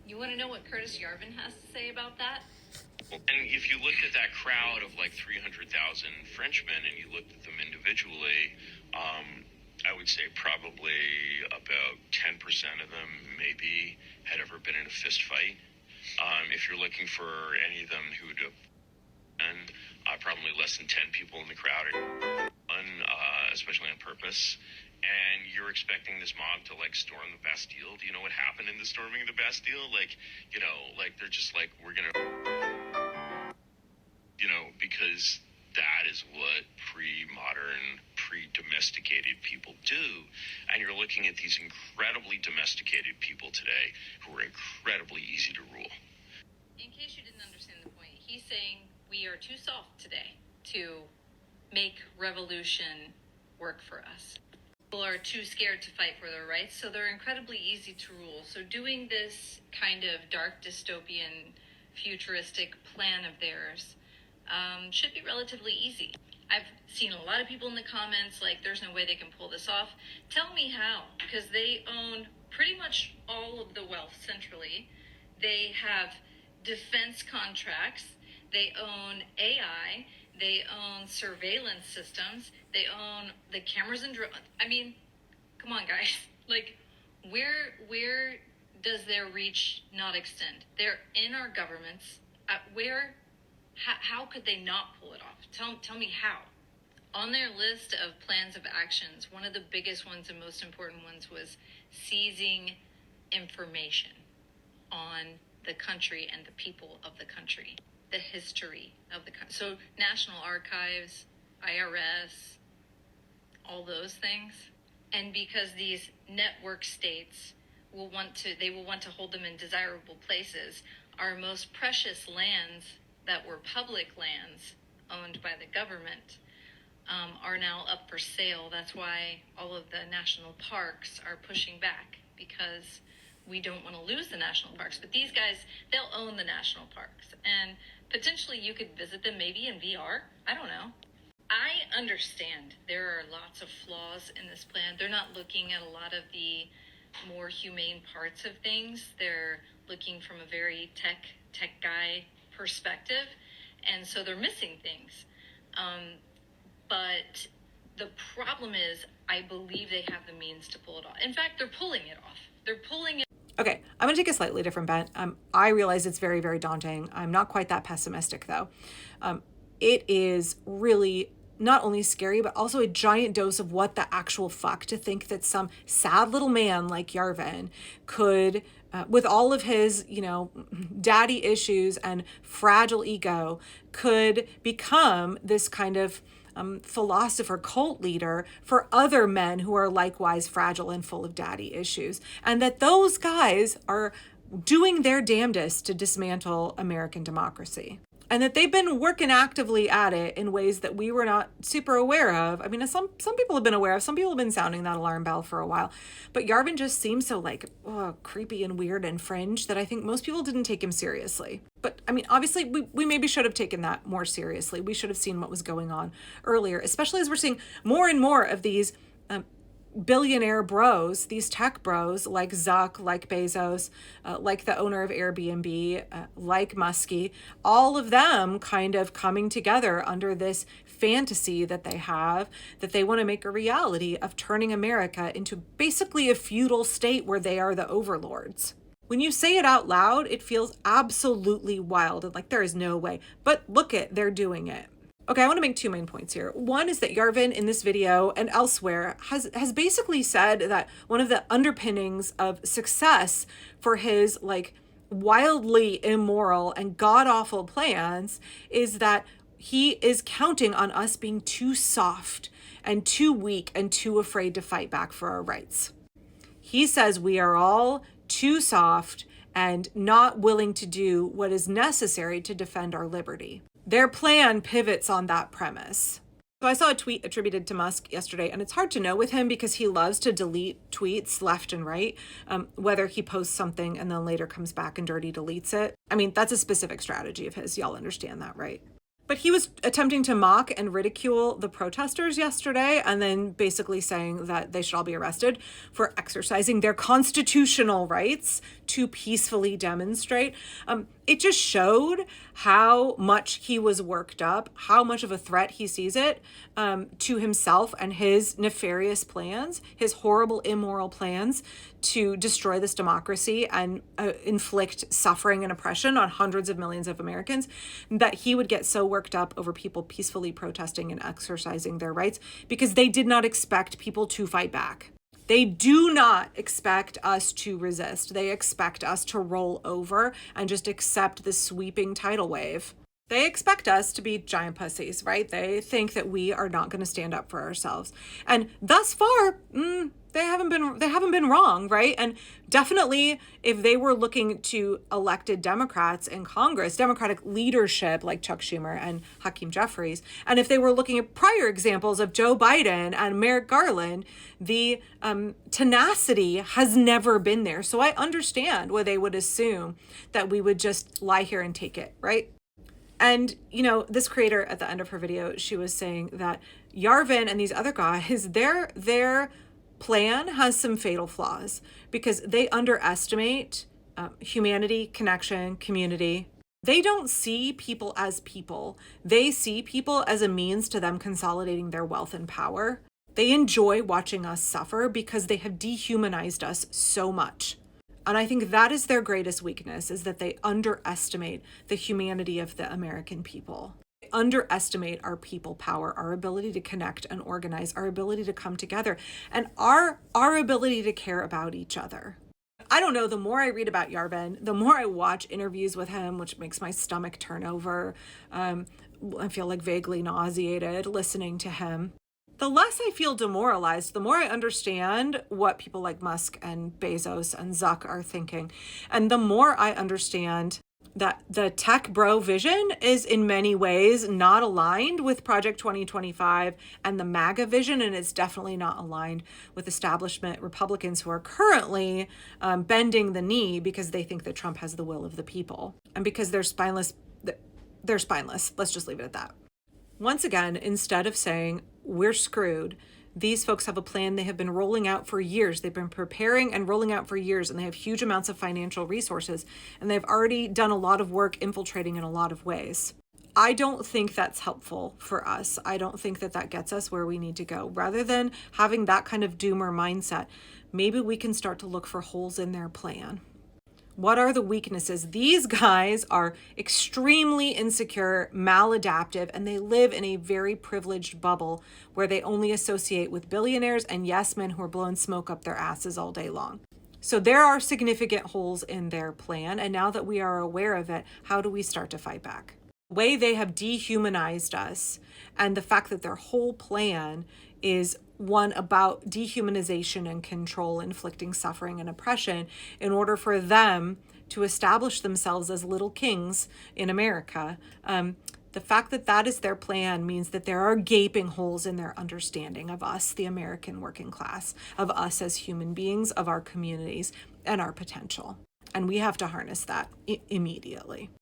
You want to know what Curtis Yarvin has to say about that? And if you looked at that crowd of like 300,000 Frenchmen and you looked at them individually, I would say probably about 10% of them maybe had ever been in a fist fight. If you're looking for any of them who would have been, probably less than 10 people in the crowd, especially on purpose. And you're expecting this mob to like storm the Bastille. Do you know what happened in the storming of the Bastille? Like, they're just like, we're gonna, because that is what pre-modern, pre-domesticated people do. And you're looking at these incredibly domesticated people today who are incredibly easy to rule. In case you didn't understand the point, he's saying we are too soft today to make revolution work for us. People are too scared to fight for their rights, so they're incredibly easy to rule. So doing this kind of dark dystopian futuristic plan of theirs should be relatively easy. I've seen a lot of people in the comments like, there's no way they can pull this off. Tell me how, because they own pretty much all of the wealth centrally. They have defense contracts. They own AI. They own surveillance systems. They own the cameras and drones. I mean, come on, guys. Like, where does their reach not extend? They're in our governments. How could they not pull it off? Tell me how. On their list of plans of actions, one of the biggest ones and most important ones was seizing information on the country and the people of the country, the history of the country. So National Archives, IRS, all those things. And because these network states will want to hold them in desirable places, our most precious lands that were public lands owned by the government are now up for sale. That's why all of the national parks are pushing back, because we don't want to lose the national parks. But these guys, they'll own the national parks, and potentially you could visit them maybe in VR. I don't know. I understand there are lots of flaws in this plan. They're not looking at a lot of the more humane parts of things. They're looking from a very tech guy perspective, and so they're missing things. But the problem is, I believe they have the means to pull it off. In fact, they're pulling it off. They're pulling it. Okay, I'm going to take a slightly different bent. I realize it's very, very daunting. I'm not quite that pessimistic, though. It is really not only scary, but also a giant dose of what the actual fuck to think that some sad little man like Yarvin could, with all of his, daddy issues and fragile ego, could become this kind of philosopher, cult leader for other men who are likewise fragile and full of daddy issues. And that those guys are doing their damnedest to dismantle American democracy. And that they've been working actively at it in ways that we were not super aware of. I mean, some people have been aware of, some people have been sounding that alarm bell for a while. But Yarvin just seems so creepy and weird and fringe that I think most people didn't take him seriously. But I mean, obviously, we maybe should have taken that more seriously. We should have seen what was going on earlier, especially as we're seeing more and more of these billionaire bros, these tech bros like Zuck, like Bezos, like the owner of Airbnb, like Muskie, all of them kind of coming together under this fantasy that they have, that they want to make a reality of turning America into basically a feudal state where they are the overlords. When you say it out loud, it feels absolutely wild and like there is no way. But look they're doing it. Okay, I want to make two main points here. One is that Yarvin in this video and elsewhere has basically said that one of the underpinnings of success for his wildly immoral and god-awful plans is that he is counting on us being too soft and too weak and too afraid to fight back for our rights. He says we are all too soft and not willing to do what is necessary to defend our liberty. Their plan pivots on that premise. So I saw a tweet attributed to Musk yesterday, and it's hard to know with him because he loves to delete tweets left and right, whether he posts something and then later comes back and dirty deletes it. I mean, that's a specific strategy of his. Y'all understand that, right? But he was attempting to mock and ridicule the protesters yesterday, and then basically saying that they should all be arrested for exercising their constitutional rights to peacefully demonstrate. It just showed how much he was worked up, how much of a threat he sees it to himself and his nefarious plans, his horrible, immoral plans to destroy this democracy and inflict suffering and oppression on hundreds of millions of Americans, that he would get so worked up over people peacefully protesting and exercising their rights because they did not expect people to fight back. They do not expect us to resist. They expect us to roll over and just accept the sweeping tidal wave. They expect us to be giant pussies, right? They think that we are not going to stand up for ourselves. And thus far, they haven't been wrong, right? And definitely, if they were looking to elected Democrats in Congress, Democratic leadership like Chuck Schumer and Hakeem Jeffries, and if they were looking at prior examples of Joe Biden and Merrick Garland, the tenacity has never been there. So I understand why they would assume that we would just lie here and take it, right? And, this creator at the end of her video, she was saying that Yarvin and these other guys, their plan has some fatal flaws because they underestimate humanity, connection, community. They don't see people as people. They see people as a means to them consolidating their wealth and power. They enjoy watching us suffer because they have dehumanized us so much. And I think that is their greatest weakness, is that they underestimate the humanity of the American people. They underestimate our people power, our ability to connect and organize, our ability to come together, and our ability to care about each other. I don't know, the more I read about Yarvin, the more I watch interviews with him, which makes my stomach turn over. I feel like vaguely nauseated listening to him. The less I feel demoralized, the more I understand what people like Musk and Bezos and Zuck are thinking. And the more I understand that the tech bro vision is in many ways not aligned with Project 2025 and the MAGA vision, and it's definitely not aligned with establishment Republicans who are currently bending the knee because they think that Trump has the will of the people. And because they're spineless. Let's just leave it at that. Once again, instead of saying, we're screwed, these folks have a plan they have been rolling out for years. They've been preparing and rolling out for years, and they have huge amounts of financial resources, and they've already done a lot of work infiltrating in a lot of ways. I don't think that's helpful for us. I don't think that that gets us where we need to go. Rather than having that kind of doomer mindset, maybe we can start to look for holes in their plan. What are the weaknesses? These guys are extremely insecure, maladaptive, and they live in a very privileged bubble where they only associate with billionaires and yes men who are blowing smoke up their asses all day long. So there are significant holes in their plan. And now that we are aware of it, how do we start to fight back? The way they have dehumanized us and the fact that their whole plan is one about dehumanization and control, inflicting suffering and oppression in order for them to establish themselves as little kings in America. The fact that that is their plan means that there are gaping holes in their understanding of us, the American working class, of us as human beings, of our communities, and our potential. And we have to harness that immediately.